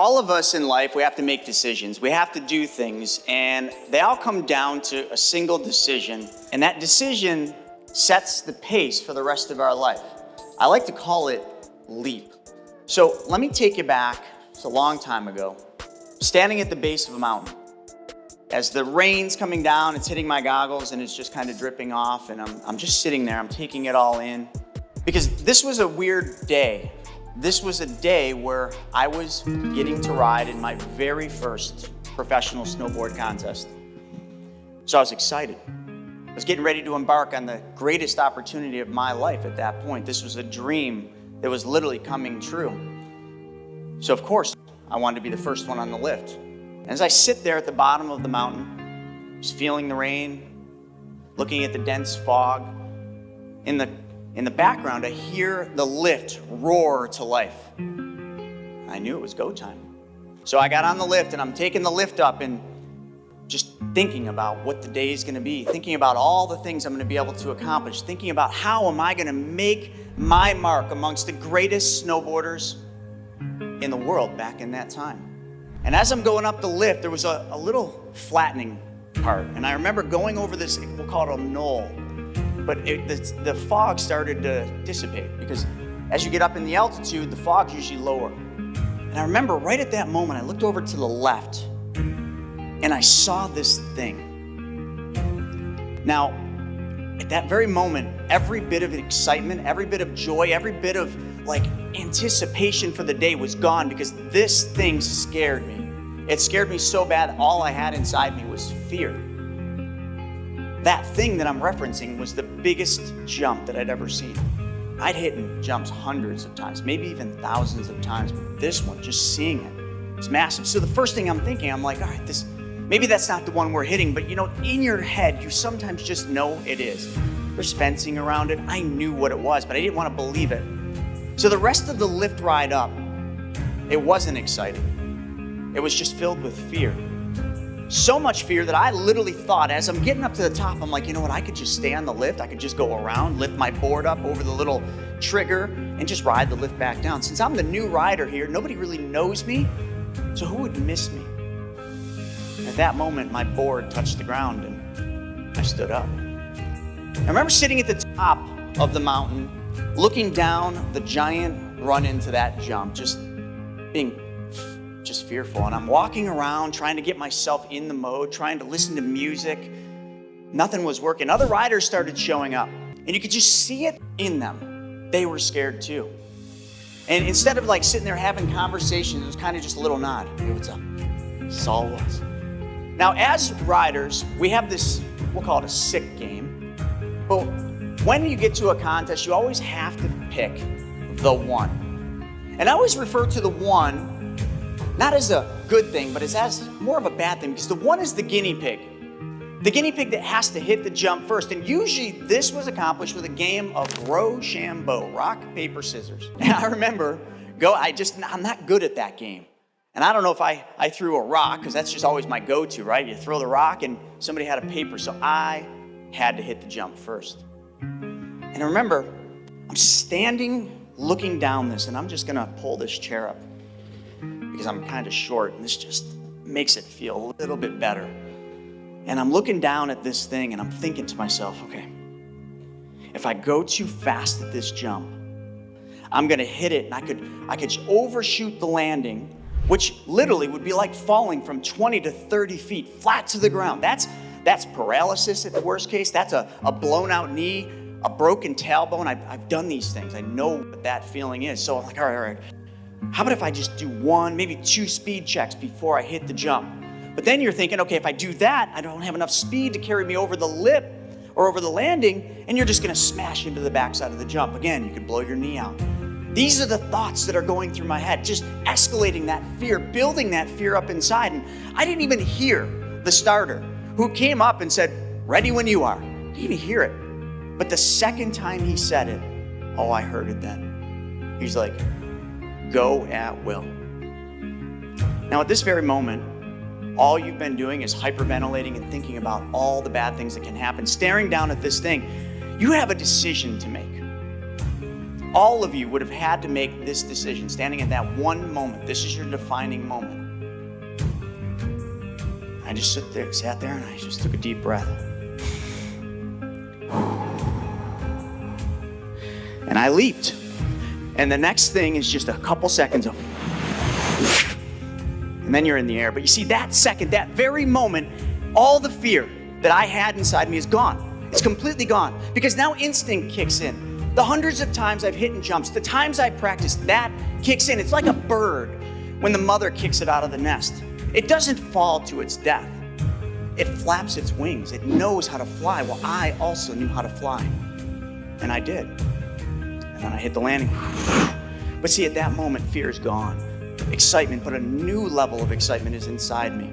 All of us in life, we have to make decisions. We have to do things, and they all come down to a single decision, and that decision sets the pace for the rest of our life. I like to call it leap. So let me take you back, it's a long time ago, standing at the base of a mountain. As the rain's coming down, it's hitting my goggles and it's just kind of dripping off, and I'm just sitting there, I'm taking it all in. Because this was a weird day. This was a day where I was getting to ride in my very first professional snowboard contest. So I was excited. I was getting ready to embark on the greatest opportunity of my life at that point. This was a dream that was literally coming true. So of course, I wanted to be the first one on the lift. And as I sit there at the bottom of the mountain, just feeling the rain, looking at the dense fog, in the background, I hear the lift roar to life. I knew it was go time. So I got on the lift and I'm taking the lift up and just thinking about what the day is gonna be, thinking about all the things I'm gonna be able to accomplish, thinking about how am I gonna make my mark amongst the greatest snowboarders in the world back in that time. And as I'm going up the lift, there was a little flattening part. And I remember going over this, we'll call it a knoll. But the fog started to dissipate because as you get up in the altitude, the fog's usually lower. And I remember right at that moment, I looked over to the left and I saw this thing. Now, at that very moment, every bit of excitement, every bit of joy, every bit of anticipation for the day was gone because this thing scared me. It scared me so bad, all I had inside me was fear. That thing that I'm referencing was the biggest jump that I'd ever seen. I'd hit jumps hundreds of times, maybe even thousands of times, but this one, just seeing it, it's massive. So the first thing I'm thinking, I'm like, all right, maybe that's not the one we're hitting, but in your head, you sometimes just know it is. There's fencing around it. I knew what it was, but I didn't want to believe it. So the rest of the lift ride up, it wasn't exciting. It was just filled with fear. So much fear that I literally thought, as I'm getting up to the top, I'm like, you know what, I could just stay on the lift. I could just go around, lift my board up over the little trigger and just ride the lift back down. Since I'm the new rider here, nobody really knows me, so who would miss me? At that moment, my board touched the ground and I stood up. I remember sitting at the top of the mountain, looking down the giant run into that jump, just being fearful. And I'm walking around trying to get myself in the mode, trying to listen to music. Nothing was working. Other riders started showing up and you could just see it in them. They were scared too. And instead of sitting there having conversations, it was kind of just a little nod. Hey, what's up? That's all it was. Now, as riders, we have this, we'll call it a sick game. But when you get to a contest, you always have to pick the one. And I always refer to the one not as a good thing, but as more of a bad thing, because the one is the guinea pig. The guinea pig that has to hit the jump first. And usually this was accomplished with a game of Rochambeau, rock, paper, scissors. And I remember, I'm not good at that game. And I don't know if I threw a rock, because that's just always my go-to, right? You throw the rock and somebody had a paper, so I had to hit the jump first. And I remember, I'm standing looking down this, and I'm just gonna pull this chair up because I'm kind of short, and this just makes it feel a little bit better. And I'm looking down at this thing, and I'm thinking to myself, okay, if I go too fast at this jump, I'm gonna hit it, and I could overshoot the landing, which literally would be like falling from 20 to 30 feet flat to the ground. That's paralysis at the worst case. That's a blown out knee, a broken tailbone. I've done these things. I know what that feeling is. So I'm like, all right. How about if I just do one, maybe two speed checks before I hit the jump? But then you're thinking, okay, if I do that, I don't have enough speed to carry me over the lip or over the landing, and you're just gonna smash into the backside of the jump. Again, you could blow your knee out. These are the thoughts that are going through my head, just escalating that fear, building that fear up inside. And I didn't even hear the starter who came up and said, ready when you are. I didn't even hear it. But the second time he said it, oh, I heard it then. He's like, go at will. Now at this very moment, all you've been doing is hyperventilating and thinking about all the bad things that can happen, staring down at this thing. You have a decision to make. All of you would have had to make this decision, standing at that one moment. This is your defining moment. I just sat there and I just took a deep breath. And I leaped. And the next thing is just a couple seconds of, and then you're in the air. But you see, that second, that very moment, all the fear that I had inside me is gone. It's completely gone. Because now instinct kicks in. The hundreds of times I've hit and jumps, the times I practiced, that kicks in. It's like a bird when the mother kicks it out of the nest. It doesn't fall to its death. It flaps its wings. It knows how to fly. Well, I also knew how to fly. And I did. And then I hit the landing. But see, at that moment, fear is gone. Excitement, but a new level of excitement is inside me.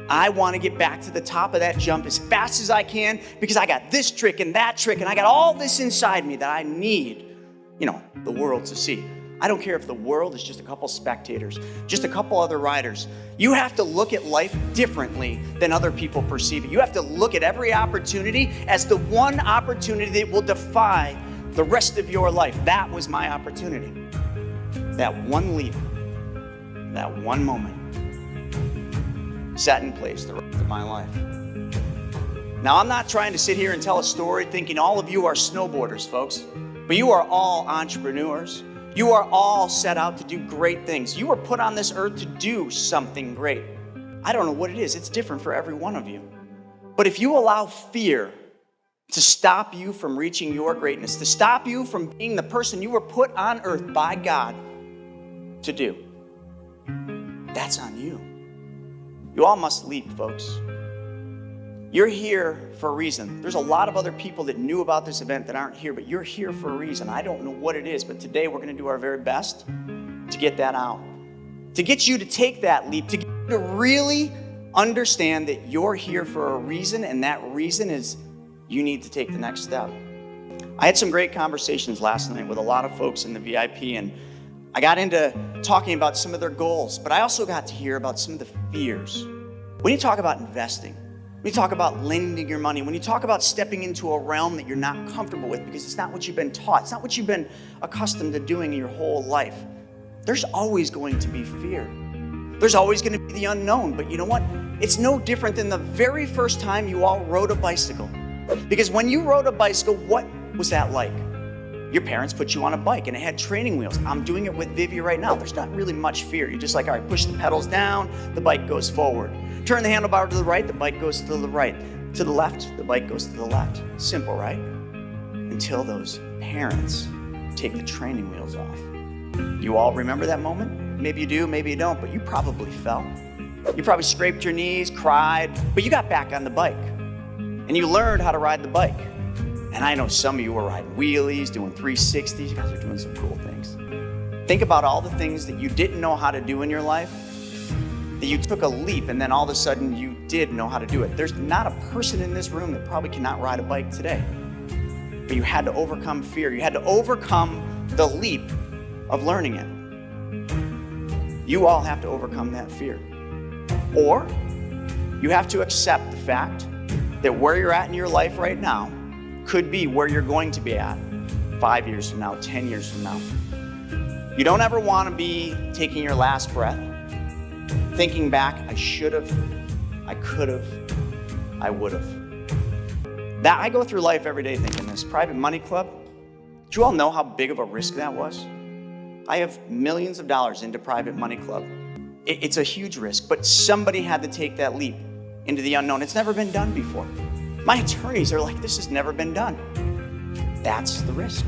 I want to get back to the top of that jump as fast as I can because I got this trick and that trick and I got all this inside me that I need, the world to see. I don't care if the world is just a couple spectators, just a couple other riders. You have to look at life differently than other people perceive it. You have to look at every opportunity as the one opportunity that will defy the rest of your life. That was my opportunity. That one leap, that one moment set in place the rest of my life. Now, I'm not trying to sit here and tell a story thinking all of you are snowboarders, folks, but you are all entrepreneurs. You are all set out to do great things. You were put on this earth to do something great. I don't know what it is. It's different for every one of you. But if you allow fear to stop you from reaching your greatness, to stop you from being the person you were put on earth by God to do, that's on you. You all must leap, folks. You're here for a reason. There's a lot of other people that knew about this event that aren't here, but you're here for a reason. I don't know what it is, but today we're going to do our very best to get that out. To get you to take that leap, to get you to really understand that you're here for a reason, and that reason is you need to take the next step. I had some great conversations last night with a lot of folks in the VIP, and I got into talking about some of their goals, but I also got to hear about some of the fears. When you talk about investing, when you talk about lending your money, when you talk about stepping into a realm that you're not comfortable with because it's not what you've been taught, it's not what you've been accustomed to doing in your whole life, there's always going to be fear. There's always going to be the unknown, but you know what? It's no different than the very first time you all rode a bicycle. Because when you rode a bicycle, what was that like? Your parents put you on a bike and it had training wheels. I'm doing it with Vivi right now. There's not really much fear. You're just like, all right, push the pedals down, the bike goes forward. Turn the handlebar to the right, the bike goes to the right. To the left, the bike goes to the left. Simple, right? Until those parents take the training wheels off. You all remember that moment? Maybe you do, maybe you don't, but you probably fell. You probably scraped your knees, cried, but you got back on the bike. And you learned how to ride the bike. And I know some of you are riding wheelies, doing 360s. You guys are doing some cool things. Think about all the things that you didn't know how to do in your life, that you took a leap and then all of a sudden you did know how to do it. There's not a person in this room that probably cannot ride a bike today. But you had to overcome fear. You had to overcome the leap of learning it. You all have to overcome that fear. Or you have to accept the fact that where you're at in your life right now could be where you're going to be at 5 years from now, 10 years from now. You don't ever want to be taking your last breath, thinking back, I should have, I could have, I would have. That I go through life every day thinking this. Private Money Club, do you all know how big of a risk that was? I have millions of dollars into Private Money Club. It's a huge risk, but somebody had to take that leap into the unknown. It's never been done before. My attorneys are like, this has never been done. That's the risk.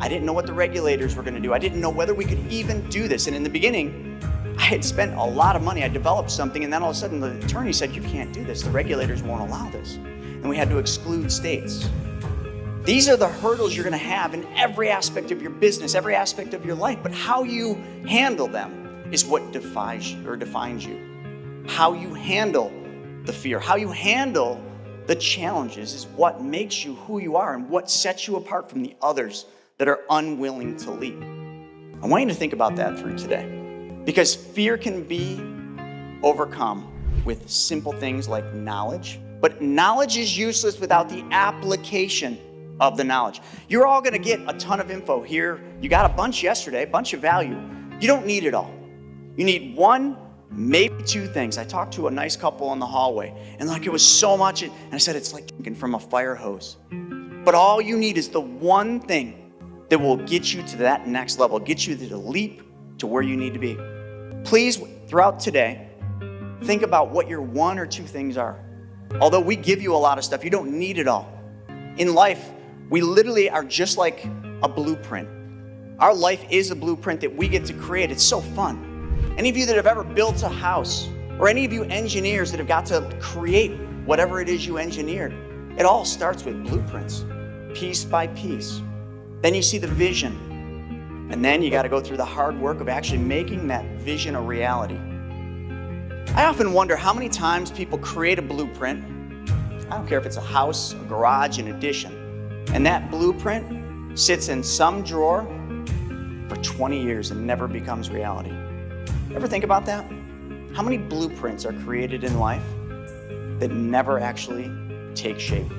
I didn't know what the regulators were going to do. I didn't know whether we could even do this. And in the beginning, I had spent a lot of money. I developed something, and then all of a sudden the attorney said, you can't do this. The regulators won't allow this. And we had to exclude states. These are the hurdles you're going to have in every aspect of your business, every aspect of your life. But how you handle them is what defines you. How you handle the fear, how you handle the challenges is what makes you who you are and what sets you apart from the others that are unwilling to leap. I want you to think about that through today, because fear can be overcome with simple things like knowledge, but knowledge is useless without the application of the knowledge. You're all gonna get a ton of info here. You got a bunch yesterday, a bunch of value. You don't need it all. You need one, maybe two things. I talked to a nice couple in the hallway, and like it was so much, and I said, it's like drinking from a fire hose. But all you need is the one thing that will get you to that next level, get you to the leap to where you need to be. Please, throughout today, think about what your one or two things are. Although we give you a lot of stuff, you don't need it all. In life, we literally are just like a blueprint. Our life is a blueprint that we get to create. It's so fun. Any of you that have ever built a house, or any of you engineers that have got to create whatever it is you engineered, it all starts with blueprints, piece by piece. Then you see the vision, and then you got to go through the hard work of actually making that vision a reality. I often wonder how many times people create a blueprint. I don't care if it's a house, a garage, an addition, and that blueprint sits in some drawer for 20 years and never becomes reality. Ever think about that? How many blueprints are created in life that never actually take shape?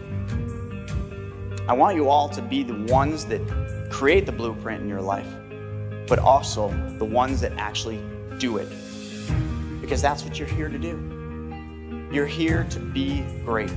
I want you all to be the ones that create the blueprint in your life, but also the ones that actually do it. Because that's what you're here to do. You're here to be great.